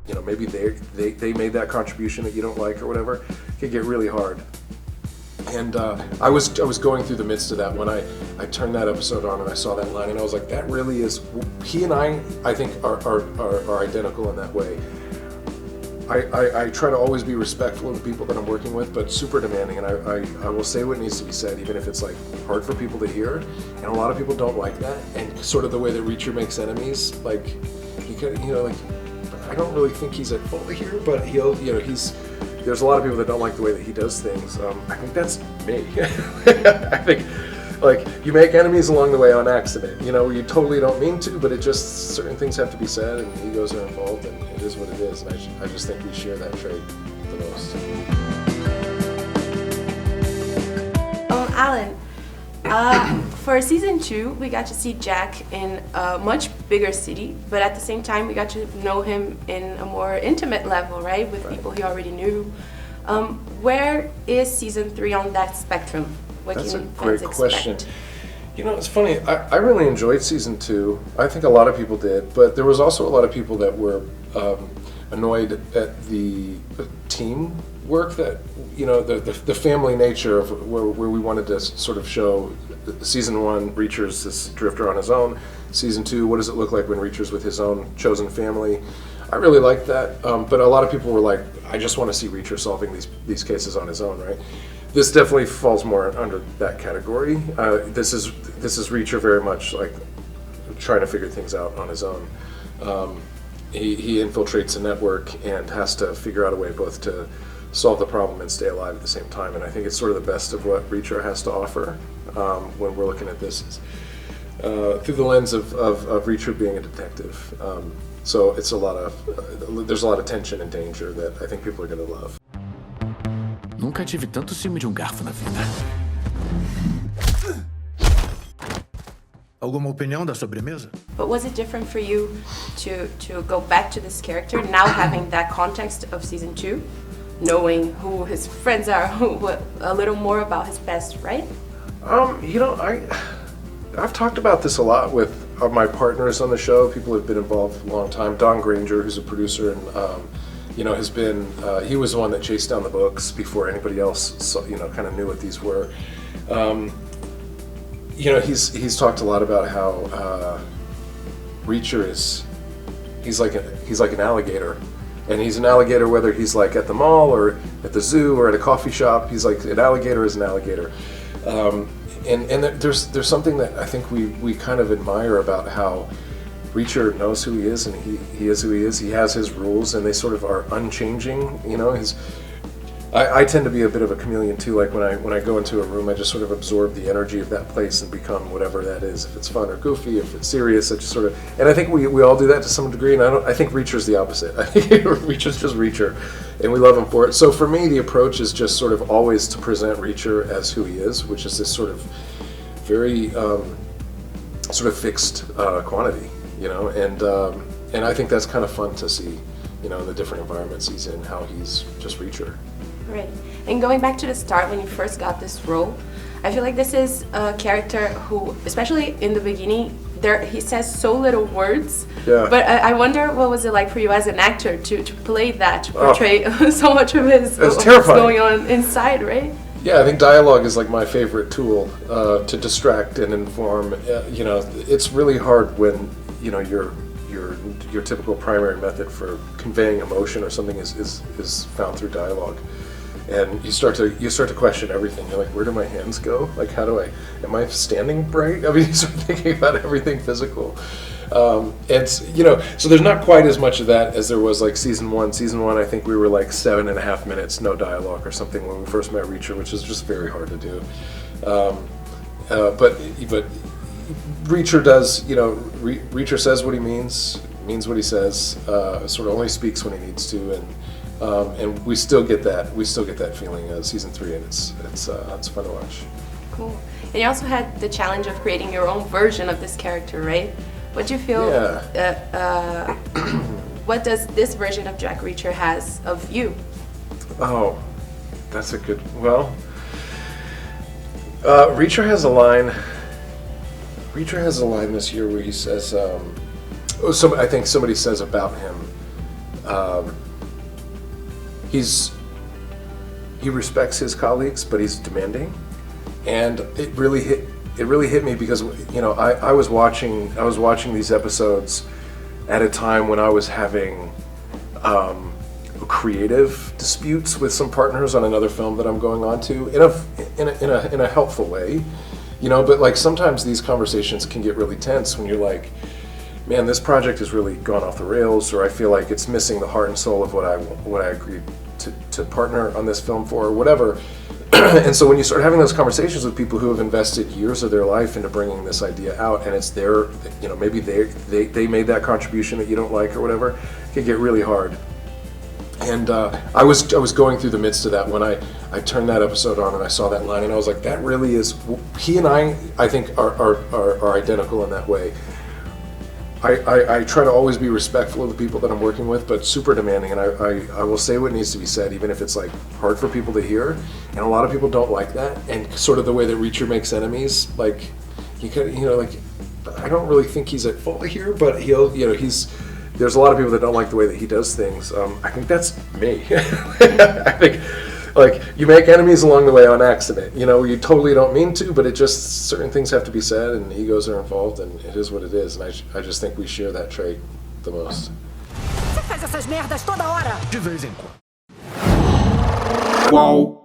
you know, maybe they made that contribution that you don't like or whatever, it could get really hard. And I was going through the midst of that when I turned that episode on and I saw that line, and I was like, that really is, he and I think are identical in that way. I try to always be respectful of the people that I'm working with, but super demanding, and I will say what needs to be said, even if it's like hard for people to hear, and a lot of people don't like that. And sort of the way that Reacher makes enemies, like he could, you know, like I don't really think he's at fault here, but he'll, you know, there's a lot of people that don't like the way that he does things. I think that's me. I think, like, you make enemies along the way on accident, you know, you totally don't mean to, but it just, certain things have to be said and egos are involved, and it is what it is, and I just think we share that trait the most. Alan, for season 2, we got to see Jack in a much bigger city, but at the same time, we got to know him in a more intimate level, right? With people he already knew. Where is season 3 on that spectrum? What That's a can great fans question. expect? You know, it's funny, I really enjoyed season 2. I think a lot of people did, but there was also a lot of people that were annoyed at the team work, that, you know, the family nature of where we wanted to sort of show season 1, Reacher's this drifter on his own. Season 2, what does it look like when Reacher's with his own chosen family? I really liked that, but a lot of people were like, I just want to see Reacher solving these cases on his own, right? This definitely falls more under that category. This is Reacher very much like trying to figure things out on his own. He infiltrates a network and has to figure out a way both to solve the problem and stay alive at the same time. And I think it's sort of the best of what Reacher has to offer when we're looking at this through the lens of Reacher being a detective. So it's there's a lot of tension and danger that I think people are going to love. Nunca tive tanto ciúme de garfo na vida. Alguma opinião da sobremesa? But was it different for you to go back to this character, now having that context of season 2? Knowing who his friends are, a little more about his past, right? You know, I've talked about this a lot with my partners on the show, people who have been involved a long time. Don Granger, who's a producer, and you know, has been, he was the one that chased down the books before anybody else, you know, kind of knew what these were. You know, he's talked a lot about how Reacher he's like an alligator, and he's an alligator whether he's like at the mall or at the zoo or at a coffee shop. He's like, an alligator is an alligator. And there's something that I think we kind of admire about how Reacher knows who he is, and he is who he is. He has his rules, and they sort of are unchanging. You know, I tend to be a bit of a chameleon too. Like when I go into a room, I just sort of absorb the energy of that place and become whatever that is. If it's fun or goofy, if it's serious, I just sort of. And I think we all do that to some degree. And I think Reacher's the opposite. I think Reacher's just Reacher, and we love him for it. So for me, the approach is just sort of always to present Reacher as who he is, which is this sort of very sort of fixed quantity. You know, and I think that's kind of fun to see, you know, in the different environments he's in, how he's just Reacher. Right. And going back to the start, when you first got this role, I feel like this is a character who, especially in the beginning, he says so little words. Yeah. But I wonder, what was it like for you as an actor to play that, to portray so much of what's going on inside, right? Yeah, I think dialogue is like my favorite tool to distract and inform. You know, it's really hard when, you know, your typical primary method for conveying emotion or something is found through dialogue, and you start to question everything. You're like, where do my hands go? Like, am I standing right? I mean, you start thinking about everything physical, and you know, so there's not quite as much of that as there was like season 1. Season 1, I think we were like 7.5 minutes, no dialogue or something when we first met Reacher, which is just very hard to do. But Reacher does, you know, Reacher says what he means what he says, sort of only speaks when he needs to, and we still get that feeling season 3, and it's fun to watch. Cool. And you also had the challenge of creating your own version of this character, right? What do you feel? Yeah. What does this version of Jack Reacher has of you? Oh, that's a good. Well, Reacher has a line. Reacher has a line this year where he says, I think somebody says about him, he respects his colleagues, but he's demanding, and it really hit me because, you know, I was watching these episodes at a time when I was having creative disputes with some partners on another film that I'm going on to in a helpful way, you know. But like sometimes these conversations can get really tense when you're like, man, this project has really gone off the rails, or I feel like it's missing the heart and soul of what I agreed to partner on this film for, or whatever. And so when you start having those conversations with people who have invested years of their life into bringing this idea out, and it's their, you know, maybe they made that contribution that you don't like or whatever, it can get really hard. And I was going through the midst of that when I turned that episode on and I saw that line, and I was like, that really is, he and I think are identical in that way. I try to always be respectful of the people that I'm working with, but super demanding, and I will say what needs to be said, even if it's like hard for people to hear, and a lot of people don't like that. And sort of the way that Reacher makes enemies, like he could, you know, like I don't really think he's at fault here, but he'll, you know, there's a lot of people that don't like the way that he does things. I think that's me. I think, like, you make enemies along the way on accident. You know, you totally don't mean to, but it just, certain things have to be said, and egos are involved, and it is what it is. And I just think we share that trait the most. Você faz essas merdas toda hora! De vez em quando. Qual